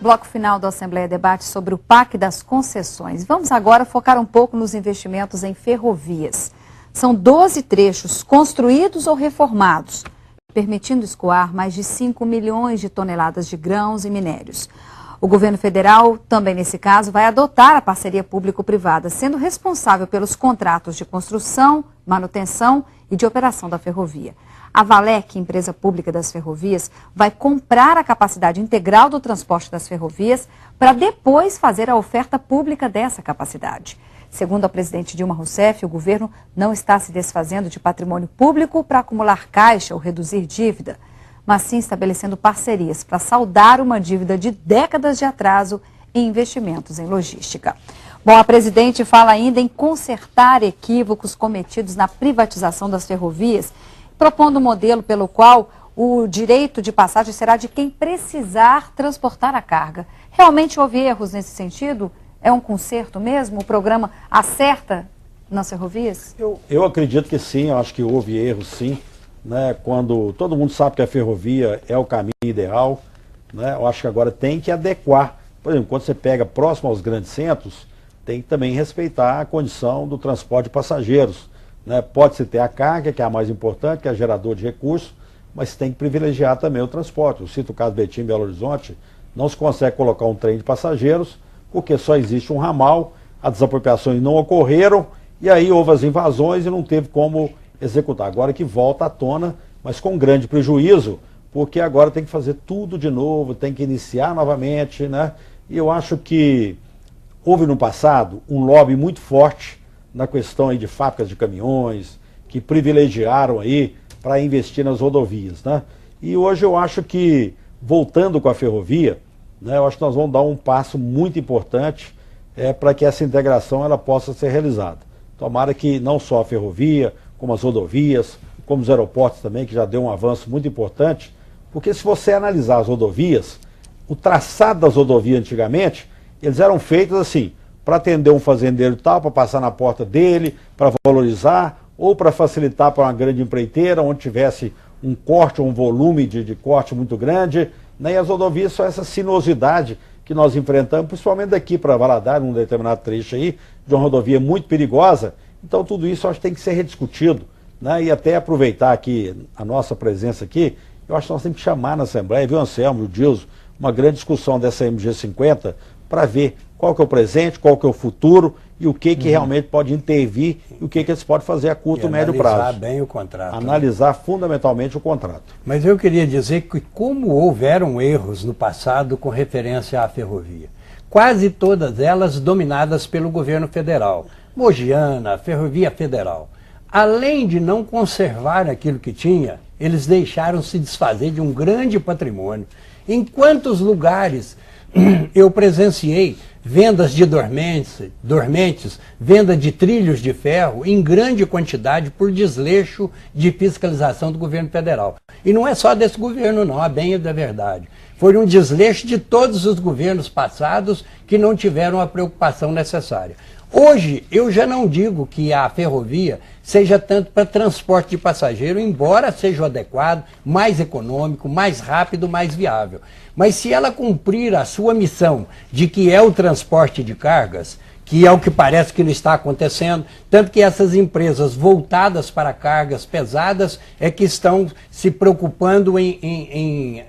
Bloco final da Assembleia debate sobre o PAC das concessões. Vamos agora focar um pouco nos investimentos em ferrovias. São 12 trechos construídos ou reformados, permitindo escoar mais de 5 milhões de toneladas de grãos e minérios. O governo federal, também nesse caso, vai adotar a parceria público-privada, sendo responsável pelos contratos de construção, manutenção e de operação da ferrovia. A Valec, empresa pública das ferrovias, vai comprar a capacidade integral do transporte das ferrovias para depois fazer a oferta pública dessa capacidade. Segundo a presidente Dilma Rousseff, o governo não está se desfazendo de patrimônio público para acumular caixa ou reduzir dívida, mas sim estabelecendo parcerias para saldar uma dívida de décadas de atraso em investimentos em logística. Bom, a presidente fala ainda em consertar equívocos cometidos na privatização das ferrovias, propondo um modelo pelo qual o direito de passagem será de quem precisar transportar a carga. Realmente houve erros nesse sentido? É um conserto mesmo? O programa acerta nas ferrovias? Eu acredito que sim, eu acho que houve erros sim. Né? Quando todo mundo sabe que a ferrovia é o caminho ideal, né? Eu acho que agora tem que adequar. Por exemplo, quando você pega próximo aos grandes centros, tem que também respeitar a condição do transporte de passageiros. Né? Pode-se ter a carga, que é a mais importante, que é a gerador de recursos, mas tem que privilegiar também o transporte. Eu cito o caso do Betim, Belo Horizonte, não se consegue colocar um trem de passageiros, porque só existe um ramal, as desapropriações não ocorreram, e aí houve as invasões e não teve como executar. Agora que volta à tona, mas com grande prejuízo, porque agora tem que fazer tudo de novo, tem que iniciar novamente, né? E eu acho que houve no passado um lobby muito forte na questão aí de fábricas de caminhões, que privilegiaram aí para investir nas rodovias, né? E hoje eu acho que, voltando com a ferrovia, né, eu acho que nós vamos dar um passo muito importante para que essa integração ela possa ser realizada. Tomara que não só a ferrovia, como as rodovias, como os aeroportos também, que já deu um avanço muito importante, porque se você analisar as rodovias, o traçado das rodovias antigamente, eles eram feitos assim, para atender um fazendeiro tal, para passar na porta dele, para valorizar, ou para facilitar para uma grande empreiteira, onde tivesse um corte, um volume de corte muito grande, né? E as rodovias são essa sinuosidade que nós enfrentamos, principalmente daqui para Valadares, num determinado trecho aí, de uma rodovia muito perigosa. Então tudo isso eu acho que tem que ser rediscutido, né? E até aproveitar aqui a nossa presença aqui, eu acho que nós temos que chamar na Assembleia, viu, Anselmo, o Dilson, uma grande discussão dessa MG50 para ver qual que é o presente, qual que é o futuro e o que realmente pode intervir e o que eles podem fazer a curto e médio prazo. Analisar bem o contrato. Analisar fundamentalmente o contrato. Mas eu queria dizer que como houveram erros no passado com referência à ferrovia, quase todas elas dominadas pelo governo federal. Mogiana, Ferrovia Federal. Além de não conservar aquilo que tinha, eles deixaram se desfazer de um grande patrimônio. Em quantos lugares eu presenciei vendas de dormentes, venda de trilhos de ferro em grande quantidade por desleixo de fiscalização do governo federal. E não é só desse governo não, a bem da verdade. Foi um desleixo de todos os governos passados que não tiveram a preocupação necessária. Hoje, eu já não digo que a ferrovia seja tanto para transporte de passageiro, embora seja o adequado, mais econômico, mais rápido, mais viável. Mas se ela cumprir a sua missão de que é o transporte de cargas, que é o que parece que não está acontecendo, tanto que essas empresas voltadas para cargas pesadas é que estão se preocupando em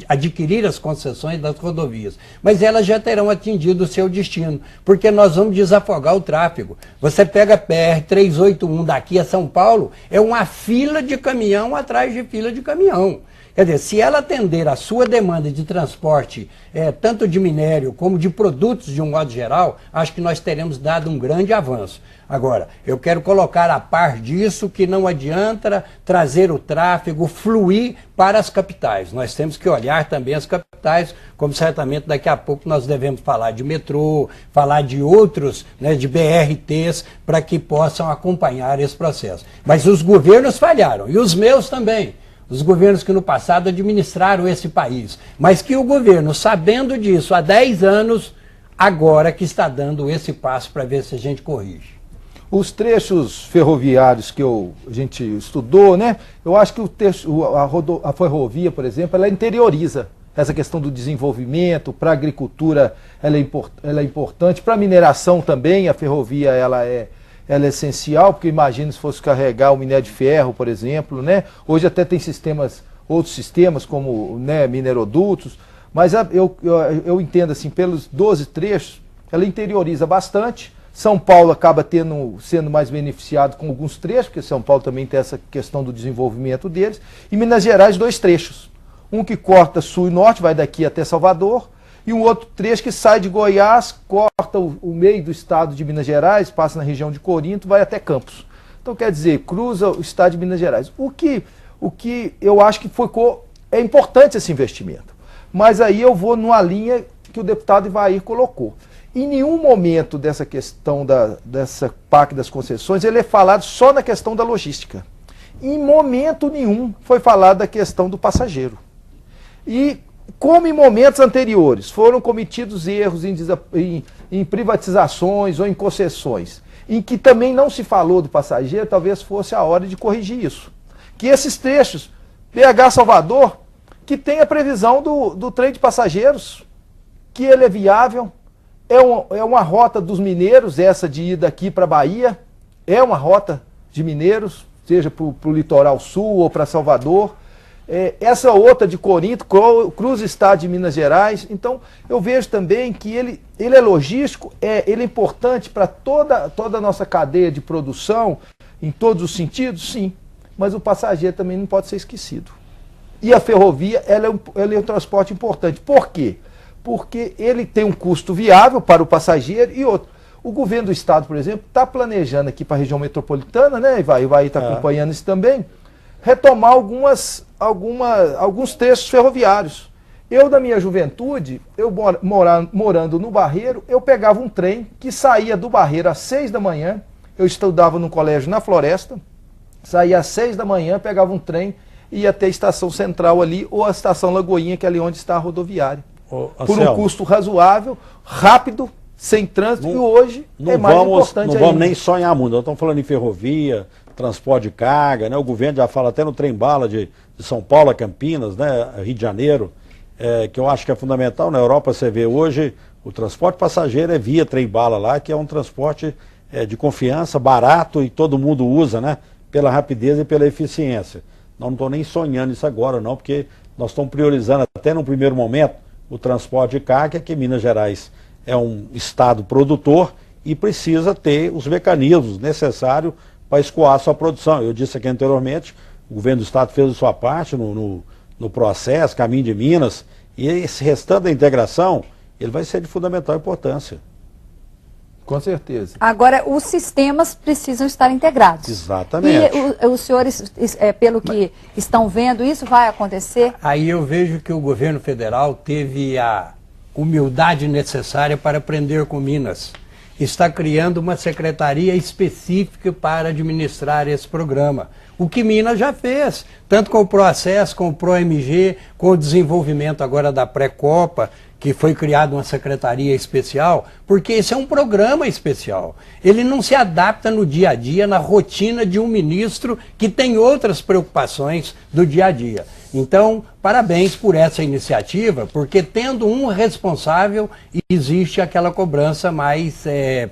adquirir as concessões das rodovias. Mas elas já terão atingido o seu destino, porque nós vamos desafogar o tráfego. Você pega a PR-381 daqui a São Paulo, é uma fila de caminhão atrás de fila de caminhão. Quer dizer, se ela atender a sua demanda de transporte, tanto de minério como de produtos de um modo geral, acho que nós teremos dado um grande avanço. Agora, eu quero colocar a par disso que não adianta trazer o tráfego fluir para as capitais. Nós temos que olhar também as capitais, como certamente daqui a pouco nós devemos falar de metrô, falar de outros, né, de BRTs, para que possam acompanhar esse processo. Mas os governos falharam, e os meus também. Os governos que no passado administraram esse país, mas que o governo, sabendo disso há 10 anos, agora que está dando esse passo para ver se a gente corrige. Os trechos ferroviários que a gente estudou, né? Eu acho que a ferrovia, por exemplo, ela interioriza. essa questão do desenvolvimento, para a agricultura ela é importante, para a mineração também, a ferrovia ela é essencial, porque imagina se fosse carregar o minério de ferro, por exemplo, né? Hoje até tem outros sistemas como, né, minerodutos, mas eu entendo assim, pelos 12 trechos, ela interioriza bastante. São Paulo acaba sendo mais beneficiado com alguns trechos, porque São Paulo também tem essa questão do desenvolvimento deles, e Minas Gerais 2 trechos. Um que corta sul e norte, vai daqui até Salvador, e um outro trecho que sai de Goiás, corta o meio do estado de Minas Gerais, passa na região de Corinto, vai até Campos. Então quer dizer, cruza o estado de Minas Gerais. O que eu acho que é importante esse investimento. Mas aí eu vou numa linha que o deputado Ivair colocou. Em nenhum momento dessa questão dessa PAC das concessões, ele é falado só na questão da logística. Em momento nenhum foi falado da questão do passageiro. E como em momentos anteriores foram cometidos erros em privatizações ou em concessões, em que também não se falou do passageiro, talvez fosse a hora de corrigir isso. Que esses trechos, BH Salvador, que tem a previsão do trem de passageiros, que ele é viável, é uma rota dos mineiros, essa de ir daqui para Bahia, é uma rota de mineiros, seja para o litoral sul ou para Salvador. Essa outra de Corinto, cruza o estado de Minas Gerais. Então, eu vejo também que ele é logístico, ele é importante para toda a nossa cadeia de produção, em todos os sentidos, sim. Mas o passageiro também não pode ser esquecido. E a ferrovia, ela é um transporte importante. Por quê? Porque ele tem um custo viável para o passageiro e outro. O governo do estado, por exemplo, está planejando aqui para a região metropolitana, né, vai estar acompanhando isso também, retomar alguns trechos ferroviários. Eu, da minha juventude, morando no Barreiro, eu pegava um trem que saía do Barreiro às 6 da manhã, eu estudava no colégio na Floresta, saía às 6 da manhã, pegava um trem e ia até a estação central ali, ou a estação Lagoinha, que é ali onde está a rodoviária. Por um custo razoável, rápido, sem trânsito, e hoje é mais importante ainda. Não vamos nem sonhar muito, nós estamos falando em ferrovia, transporte de carga, né? O governo já fala até no trem-bala de São Paulo a Campinas, né? Rio de Janeiro, que eu acho que é fundamental. Na Europa você vê hoje o transporte passageiro é via trem-bala lá, que é um transporte de confiança, barato e todo mundo usa, né? Pela rapidez e pela eficiência. Não estou nem sonhando isso agora não, porque nós estamos priorizando até no primeiro momento o transporte de carga, que Minas Gerais é um estado produtor e precisa ter os mecanismos necessários para escoar a sua produção. Eu disse aqui anteriormente, o governo do estado fez a sua parte no processo, Caminho de Minas, e esse restante da integração, ele vai ser de fundamental importância. Com certeza. Agora, os sistemas precisam estar integrados. Exatamente. E os senhores, pelo que estão vendo, isso vai acontecer? Aí eu vejo que o governo federal teve a humildade necessária para aprender com Minas. Está criando uma secretaria específica para administrar esse programa. O que Minas já fez, tanto com o ProAcesso, com o ProMG, com o desenvolvimento agora da Pré-Copa, que foi criada uma secretaria especial, porque esse é um programa especial. Ele não se adapta no dia a dia, na rotina de um ministro que tem outras preocupações do dia a dia. Então, parabéns por essa iniciativa, porque tendo um responsável, existe aquela cobrança mais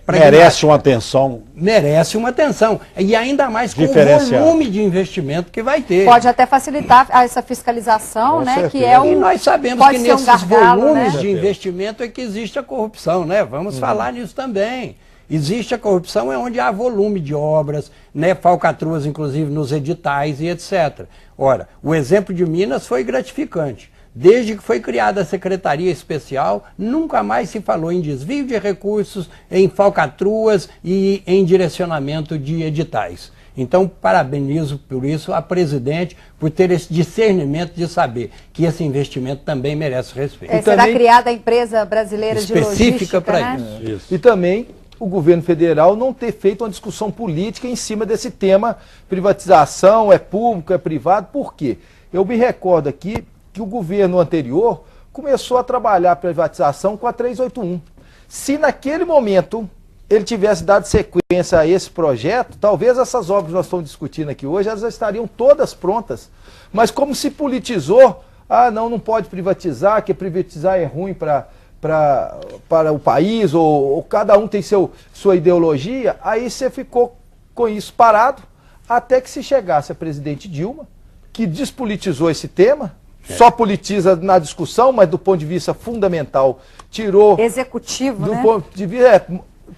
merece uma atenção. Merece uma atenção. E ainda mais com o volume de investimento que vai ter. Pode até facilitar essa fiscalização, né? Certeza. Que é E nós sabemos que nesses volumes, né, de investimento é que existe a corrupção, né? Vamos falar nisso também. Existe a corrupção é onde há volume de obras, né, falcatruas inclusive nos editais e etc. Ora, o exemplo de Minas foi gratificante. Desde que foi criada a Secretaria Especial, nunca mais se falou em desvio de recursos, em falcatruas e em direcionamento de editais. Então, parabenizo por isso a presidente, por ter esse discernimento de saber que esse investimento também merece respeito. Será criada a empresa brasileira de logística específica para né? isso. E também o governo federal não ter feito uma discussão política em cima desse tema, privatização, é público, é privado, por quê? Eu me recordo aqui que o governo anterior começou a trabalhar a privatização com a 381. Se naquele momento ele tivesse dado sequência a esse projeto, talvez essas obras que nós estamos discutindo aqui hoje, elas já estariam todas prontas. Mas como se politizou, ah, não pode privatizar, que privatizar é ruim para o país, ou cada um tem sua ideologia, aí você ficou com isso parado, até que se chegasse a presidente Dilma, que despolitizou esse tema, só politiza na discussão, mas do ponto de vista fundamental, tirou... Executivo, do né? ponto de vista,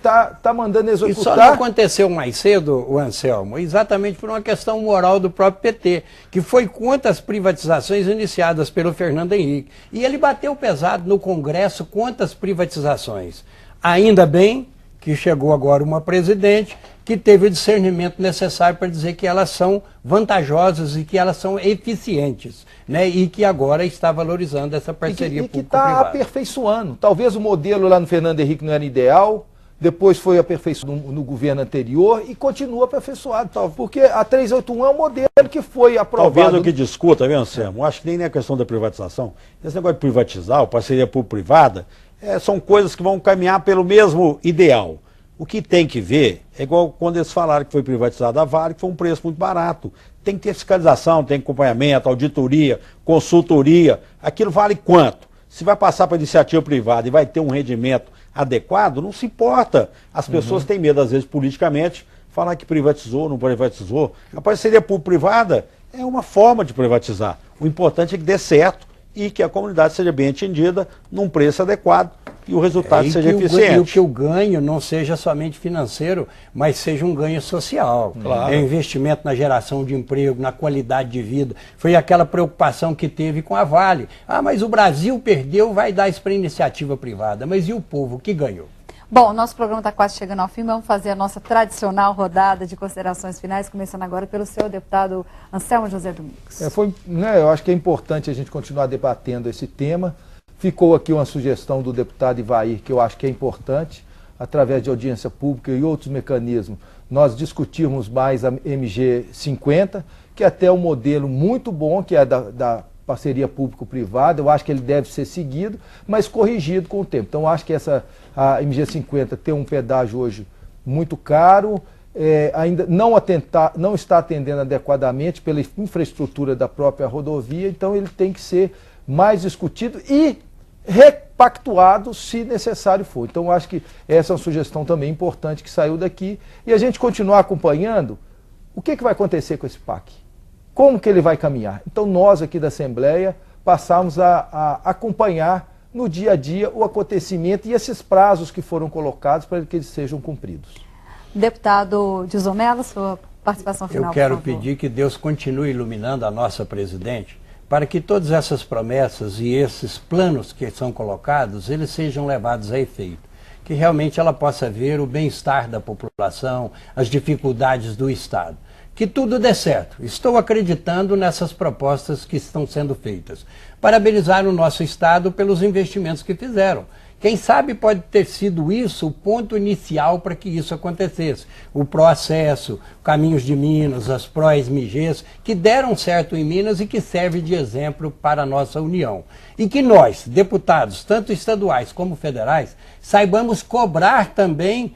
tá mandando executar... Isso só não aconteceu mais cedo, o Anselmo, exatamente por uma questão moral do próprio PT, que foi contra as privatizações iniciadas pelo Fernando Henrique. E ele bateu pesado no Congresso contra as privatizações. Ainda bem que chegou agora uma presidente que teve o discernimento necessário para dizer que elas são vantajosas e que elas são eficientes, né? E que agora está valorizando essa parceria público-privada. E que está aperfeiçoando. Talvez o modelo lá no Fernando Henrique não era ideal, depois foi aperfeiçoado no governo anterior e continua aperfeiçoado. Porque a 381 é um modelo que foi aprovado. Talvez o que discuta, viu, Anselmo? Acho que nem é questão da privatização. Esse negócio de privatizar, ou parceria público-privada, são coisas que vão caminhar pelo mesmo ideal. O que tem que ver é igual quando eles falaram que foi privatizada a Vale, que foi um preço muito barato. Tem que ter fiscalização, tem acompanhamento, auditoria, consultoria. Aquilo vale quanto? Se vai passar para iniciativa privada e vai ter um rendimento adequado, não se importa. As pessoas têm medo, às vezes, politicamente, falar que privatizou, não privatizou. A parceria público-privada é uma forma de privatizar. O importante é que dê certo e que a comunidade seja bem atendida num preço adequado e o resultado seja eficiente. E que o ganho não seja somente financeiro, mas seja um ganho social. Claro. É investimento na geração de emprego, na qualidade de vida. Foi aquela preocupação que teve com a Vale. Ah, mas o Brasil perdeu, vai dar isso para a iniciativa privada. Mas e o povo que ganhou? Bom, nosso programa está quase chegando ao fim, vamos fazer a nossa tradicional rodada de considerações finais, começando agora pelo seu deputado Anselmo José Domingos. Eu acho que é importante a gente continuar debatendo esse tema. Ficou aqui uma sugestão do deputado Ivair, que eu acho que é importante, através de audiência pública e outros mecanismos, nós discutirmos mais a MG 50, que é até um modelo muito bom, que é da parceria público-privada. Eu acho que ele deve ser seguido, mas corrigido com o tempo. Então, eu acho que a MG 50 tem um pedágio hoje muito caro, ainda não está atendendo adequadamente pela infraestrutura da própria rodovia, então ele tem que ser mais discutido e repactuado se necessário for. Então, eu acho que essa é uma sugestão também importante que saiu daqui. E a gente continuar acompanhando o que vai acontecer com esse PAC. Como que ele vai caminhar? Então, nós aqui da Assembleia passamos a acompanhar no dia a dia o acontecimento e esses prazos que foram colocados para que eles sejam cumpridos. Deputado Dilson Mello, sua participação final. Eu quero pedir que Deus continue iluminando a nossa presidente, para que todas essas promessas e esses planos que são colocados, eles sejam levados a efeito. Que realmente ela possa ver o bem-estar da população, as dificuldades do Estado. Que tudo dê certo. Estou acreditando nessas propostas que estão sendo feitas. Parabenizar o nosso Estado pelos investimentos que fizeram. Quem sabe pode ter sido isso o ponto inicial para que isso acontecesse. O Proacesso, Caminhos de Minas, as ProSMGs, que deram certo em Minas e que serve de exemplo para a nossa União. E que nós, deputados, tanto estaduais como federais, saibamos cobrar também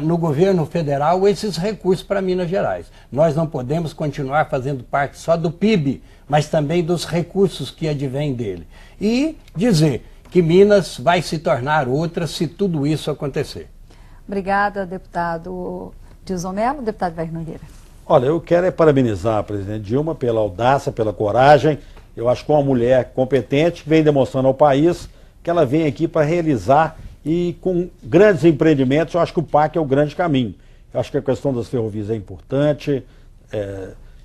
no governo federal esses recursos para Minas Gerais. Nós não podemos continuar fazendo parte só do PIB, mas também dos recursos que advêm dele. E dizer que Minas vai se tornar outra se tudo isso acontecer. Obrigada, deputado Dilson Mello. Deputado Ivair Nogueira. Olha, eu quero parabenizar a presidente Dilma pela audácia, pela coragem. Eu acho que uma mulher competente vem demonstrando ao país que ela vem aqui para realizar e com grandes empreendimentos. Eu acho que o PAC é o grande caminho. Eu acho que a questão das ferrovias é importante,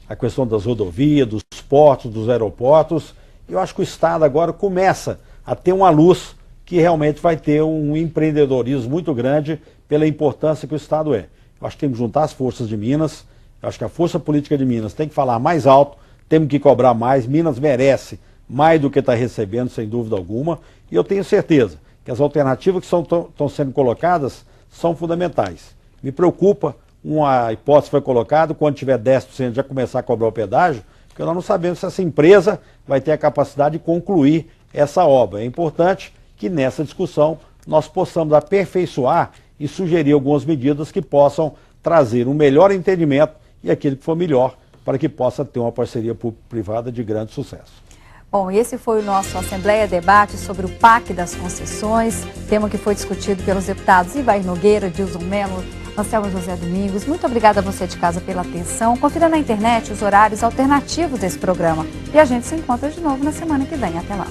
a questão das rodovias, dos portos, dos aeroportos. Eu acho que o Estado agora começa a ter uma luz que realmente vai ter um empreendedorismo muito grande pela importância que o Estado é. Eu acho que temos que juntar as forças de Minas, eu acho que a força política de Minas tem que falar mais alto, temos que cobrar mais. Minas merece mais do que está recebendo, sem dúvida alguma, e eu tenho certeza que as alternativas que estão sendo colocadas são fundamentais. Me preocupa, uma hipótese foi colocada, quando tiver 10% já começar a cobrar o pedágio, porque nós não sabemos se essa empresa vai ter a capacidade de concluir essa obra. É importante que nessa discussão nós possamos aperfeiçoar e sugerir algumas medidas que possam trazer um melhor entendimento e aquilo que for melhor para que possa ter uma parceria público-privada de grande sucesso. Bom, esse foi o nosso Assembleia Debate sobre o PAC das concessões, tema que foi discutido pelos deputados Ivair Nogueira, Dilson Mello, Anselmo José Domingos. Muito obrigada a você de casa pela atenção. Confira na internet os horários alternativos desse programa. E a gente se encontra de novo na semana que vem. Até lá.